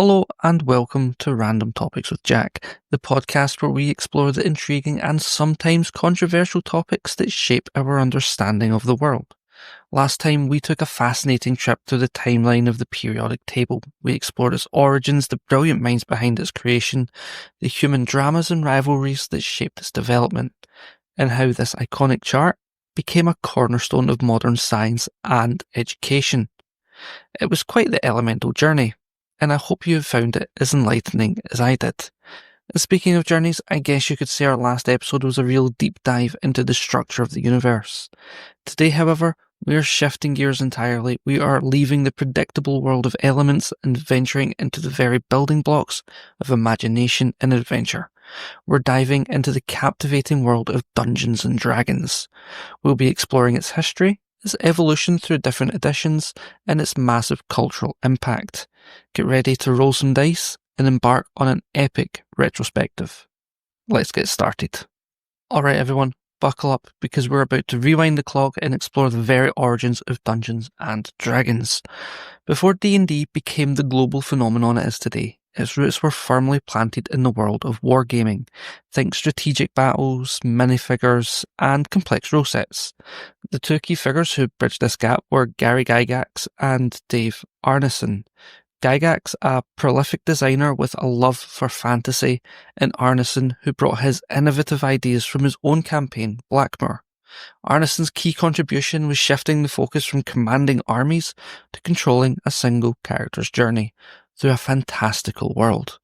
Hello and welcome to Random Topics with Jack, the podcast where we explore the intriguing and sometimes controversial topics that shape our understanding of the world. Last time we took a fascinating trip through the timeline of the periodic table. We explored its origins, the brilliant minds behind its creation, the human dramas and rivalries that shaped its development, and how this iconic chart became a cornerstone of modern science and education. It was quite the elemental journey, and I hope you have found it as enlightening as I did. And speaking of journeys, I guess you could say our last episode was a real deep dive into the structure of the universe. Today, however, we are shifting gears entirely. We are leaving the predictable world of elements and venturing into the very building blocks of imagination and adventure. We're diving into the captivating world of Dungeons and Dragons. We'll be exploring its history, its evolution through different editions, and its massive cultural impact. Get ready to roll some dice and embark on an epic retrospective. Let's get started. Alright everyone, buckle up because we're about to rewind the clock and explore the very origins of Dungeons and Dragons. Before D&D became the global phenomenon it is today, its roots were firmly planted in the world of wargaming. Think strategic battles, minifigures, and complex rule sets. The two key figures who bridged this gap were Gary Gygax and Dave Arneson. Gygax, a prolific designer with a love for fantasy, and Arneson, who brought his innovative ideas from his own campaign, Blackmoor. Arneson's key contribution was shifting the focus from commanding armies to controlling a single character's journey through a fantastical world.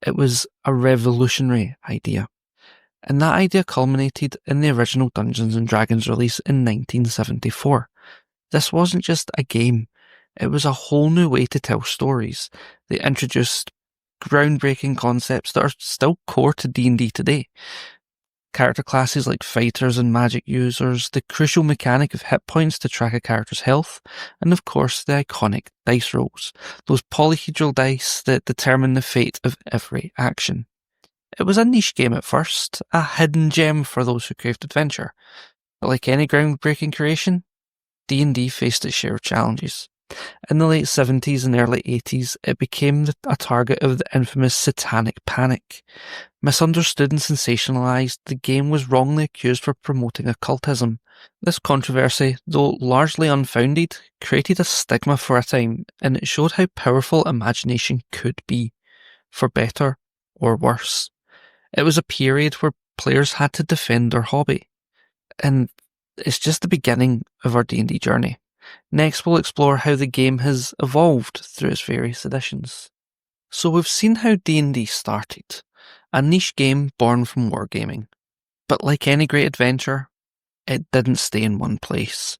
It was a revolutionary idea, and that idea culminated in the original Dungeons & Dragons release in 1974. This wasn't just a game, it was a whole new way to tell stories. They introduced groundbreaking concepts that are still core to D&D today. Character classes like fighters and magic users, the crucial mechanic of hit points to track a character's health, and of course the iconic dice rolls, those polyhedral dice that determine the fate of every action. It was a niche game at first, a hidden gem for those who craved adventure. But like any groundbreaking creation, D&D faced its share of challenges. In the late 70s and early 80s, it became a target of the infamous Satanic Panic. Misunderstood and sensationalized, the game was wrongly accused for promoting occultism. This controversy, though largely unfounded, created a stigma for a time, and it showed how powerful imagination could be, for better or worse. It was a period where players had to defend their hobby, and it's just the beginning of our D&D journey. Next, we'll explore how the game has evolved through its various editions. So we've seen how D&D started, a niche game born from wargaming. But like any great adventure, it didn't stay in one place.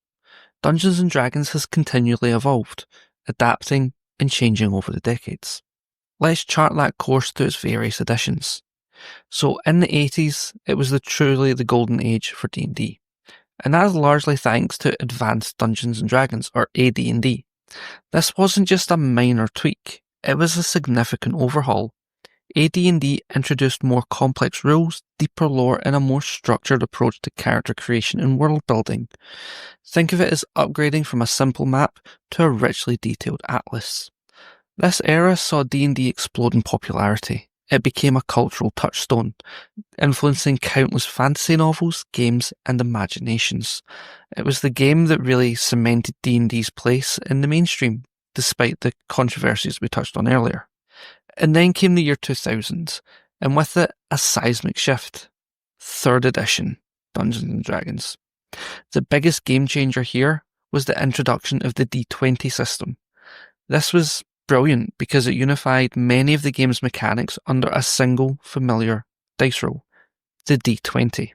Dungeons & Dragons has continually evolved, adapting and changing over the decades. Let's chart that course through its various editions. So in the 80s, it was truly the golden age for D&D. And that is largely thanks to Advanced Dungeons & Dragons, or AD&D. This wasn't just a minor tweak, it was a significant overhaul. AD&D introduced more complex rules, deeper lore, and a more structured approach to character creation and world building. Think of it as upgrading from a simple map to a richly detailed atlas. This era saw D&D explode in popularity. It became a cultural touchstone, influencing countless fantasy novels, games, and imaginations. It was the game that really cemented D&D's place in the mainstream, despite the controversies we touched on earlier. And then came the year 2000, and with it, a seismic shift. 3rd edition, Dungeons & Dragons. The biggest game changer here was the introduction of the D20 system. This was brilliant because it unified many of the game's mechanics under a single familiar dice roll, the D20.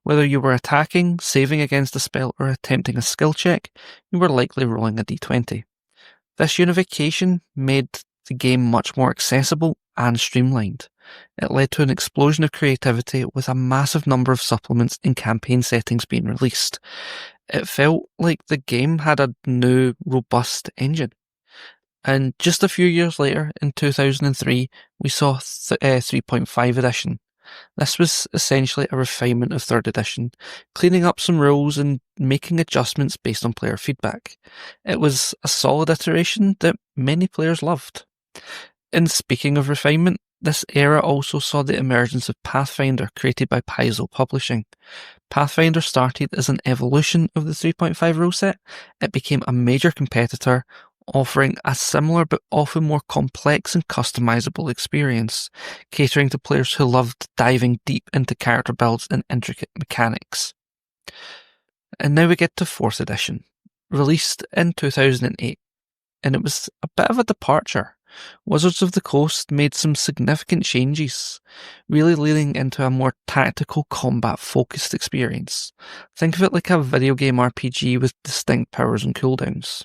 Whether you were attacking, saving against a spell, or attempting a skill check, you were likely rolling a D20. This unification made the game much more accessible and streamlined. It led to an explosion of creativity with a massive number of supplements and campaign settings being released. It felt like the game had a new, robust engine. And just a few years later, in 2003, we saw 3.5 edition. This was essentially a refinement of 3rd edition, cleaning up some rules and making adjustments based on player feedback. It was a solid iteration that many players loved. And speaking of refinement, this era also saw the emergence of Pathfinder, created by Paizo Publishing. Pathfinder started as an evolution of the 3.5 rule set. It became a major competitor, offering a similar but often more complex and customizable experience, catering to players who loved diving deep into character builds and intricate mechanics. And now we get to 4th edition, released in 2008, and it was a bit of a departure. Wizards of the Coast made some significant changes, really leaning into a more tactical, combat-focused experience. Think of it like a video game RPG with distinct powers and cooldowns.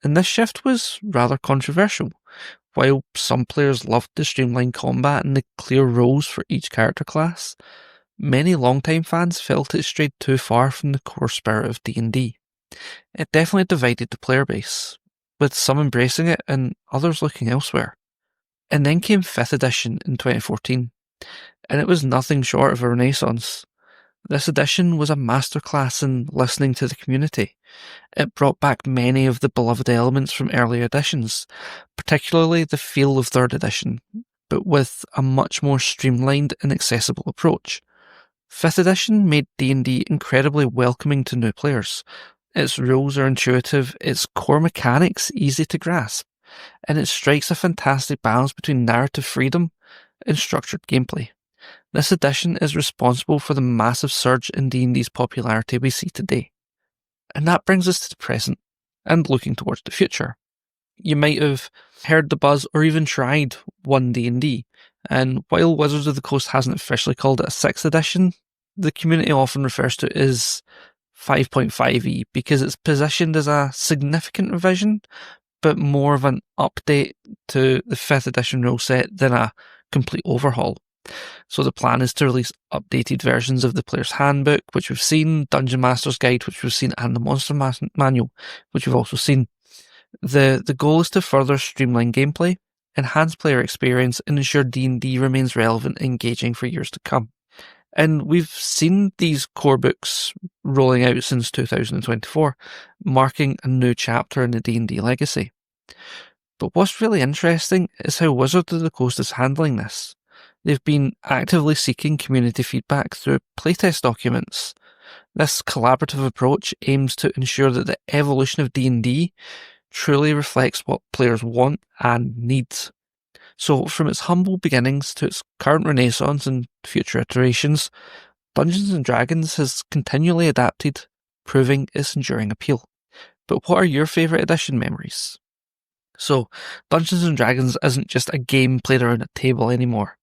And this shift was rather controversial. While some players loved the streamlined combat and the clear roles for each character class, many longtime fans felt it strayed too far from the core spirit of D&D. It definitely divided the player base, with some embracing it and others looking elsewhere. And then came 5th edition in 2014, and it was nothing short of a renaissance. This edition was a masterclass in listening to the community. It brought back many of the beloved elements from earlier editions, particularly the feel of 3rd edition, but with a much more streamlined and accessible approach. 5th edition made D&D incredibly welcoming to new players. Its rules are intuitive, its core mechanics easy to grasp, and it strikes a fantastic balance between narrative freedom and structured gameplay. This edition is responsible for the massive surge in D&D's popularity we see today. And that brings us to the present, and looking towards the future. You might have heard the buzz or even tried 1D&D, and while Wizards of the Coast hasn't officially called it a 6th edition, the community often refers to it as 5.5e because it's positioned as a significant revision, but more of an update to the 5th edition rule set than a complete overhaul. So the plan is to release updated versions of the Player's Handbook, which we've seen, Dungeon Master's Guide, which we've seen, and the Monster Manual, which we've also seen. The goal is to further streamline gameplay, enhance player experience, and ensure D&D remains relevant and engaging for years to come. And we've seen these core books rolling out since 2024, marking a new chapter in the D&D legacy. But what's really interesting is how Wizards of the Coast is handling this. They've been actively seeking community feedback through playtest documents. This collaborative approach aims to ensure that the evolution of D&D truly reflects what players want and need. So from its humble beginnings to its current renaissance and future iterations, Dungeons & Dragons has continually adapted, proving its enduring appeal. But what are your favourite edition memories? So, Dungeons & Dragons isn't just a game played around a table anymore.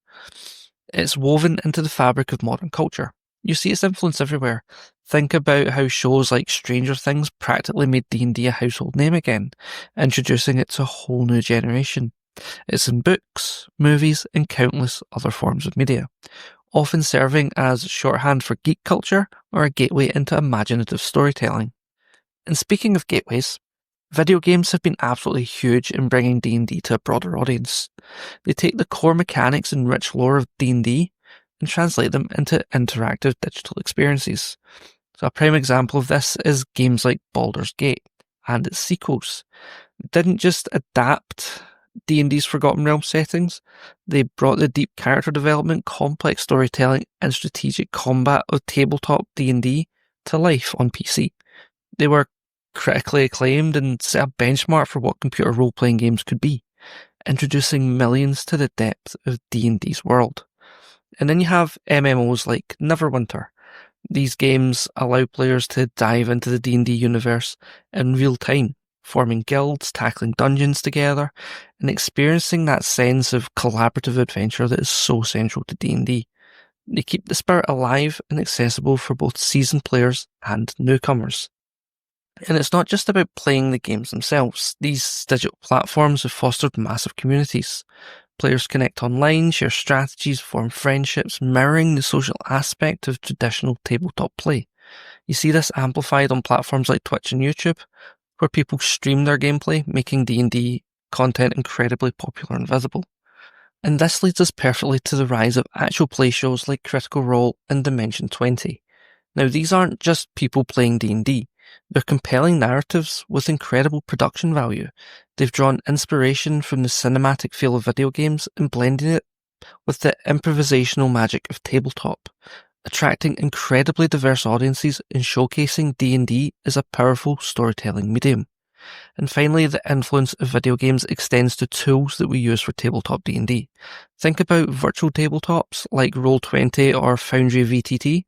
It's woven into the fabric of modern culture. You see its influence everywhere. Think about how shows like Stranger Things practically made D&D a household name again, introducing it to a whole new generation. It's in books, movies, and countless other forms of media, often serving as shorthand for geek culture or a gateway into imaginative storytelling. And speaking of gateways, video games have been absolutely huge in bringing D&D to a broader audience. They take the core mechanics and rich lore of D&D and translate them into interactive digital experiences. So a prime example of this is games like Baldur's Gate and its sequels. They didn't just adapt D&D's Forgotten Realms settings, they brought the deep character development, complex storytelling, and strategic combat of tabletop D&D to life on PC. They were critically acclaimed and set a benchmark for what computer role-playing games could be, introducing millions to the depth of D&D's world. And then you have MMOs like Neverwinter. These games allow players to dive into the D&D universe in real time, forming guilds, tackling dungeons together, and experiencing that sense of collaborative adventure that is so central to D&D. They keep the spirit alive and accessible for both seasoned players and newcomers. And it's not just about playing the games themselves. These digital platforms have fostered massive communities. Players connect online, share strategies, form friendships, mirroring the social aspect of traditional tabletop play. You see this amplified on platforms like Twitch and YouTube, where people stream their gameplay, making D&D content incredibly popular and visible. And this leads us perfectly to the rise of actual play shows like Critical Role and Dimension 20. Now, these aren't just people playing D&D. They're compelling narratives with incredible production value. They've drawn inspiration from the cinematic feel of video games and blending it with the improvisational magic of tabletop, attracting incredibly diverse audiences and showcasing D&D as a powerful storytelling medium. And finally, the influence of video games extends to tools that we use for tabletop D&D. Think about virtual tabletops like Roll20 or Foundry VTT,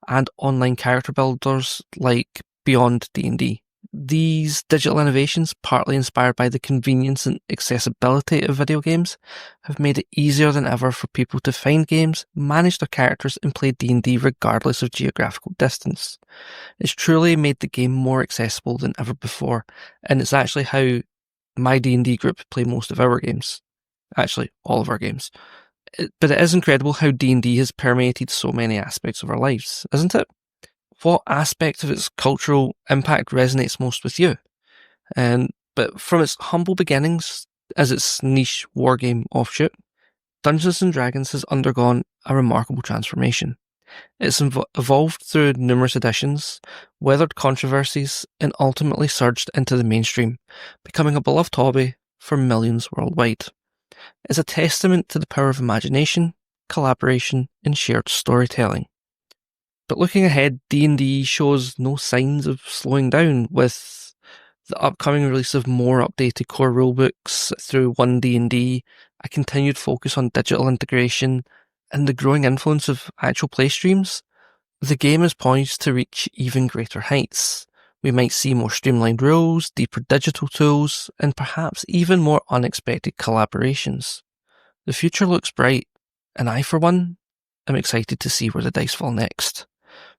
and online character builders like Beyond D&D. These digital innovations, partly inspired by the convenience and accessibility of video games, have made it easier than ever for people to find games, manage their characters, and play D&D regardless of geographical distance. It's truly made the game more accessible than ever before, and it's actually how my D&D group play most of our games. Actually, all of our games. But it is incredible how D&D has permeated so many aspects of our lives, isn't it? What aspect of its cultural impact resonates most with you? But from its humble beginnings as its niche wargame offshoot, Dungeons & Dragons has undergone a remarkable transformation. It's evolved through numerous editions, weathered controversies, and ultimately surged into the mainstream, becoming a beloved hobby for millions worldwide. It's a testament to the power of imagination, collaboration, and shared storytelling. But looking ahead, D&D shows no signs of slowing down, with the upcoming release of more updated core rulebooks through 1D&D, a continued focus on digital integration, and the growing influence of actual play streams. The game is poised to reach even greater heights. We might see more streamlined rules, deeper digital tools, and perhaps even more unexpected collaborations. The future looks bright, and I, for one, am excited to see where the dice fall next.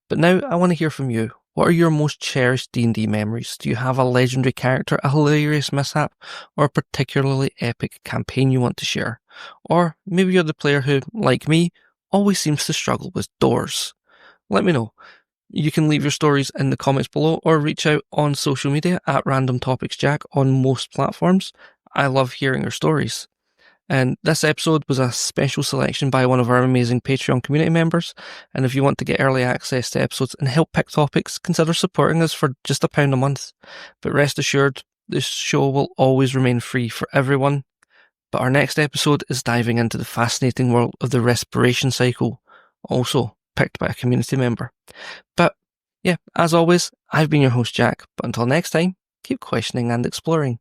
But now I want to hear from you. What are your most cherished D&D memories? Do you have a legendary character, a hilarious mishap, or a particularly epic campaign you want to share? Or maybe you're the player who, like me, always seems to struggle with doors. Let me know. You can leave your stories in the comments below or reach out on social media at Random Topics Jack on most platforms. I love hearing your stories. And this episode was a special selection by one of our amazing Patreon community members. And if you want to get early access to episodes and help pick topics, consider supporting us for just £1 a month. But rest assured, this show will always remain free for everyone. But our next episode is diving into the fascinating world of the respiration cycle, also picked by a community member. But yeah, as always, I've been your host Jack. But until next time, keep questioning and exploring.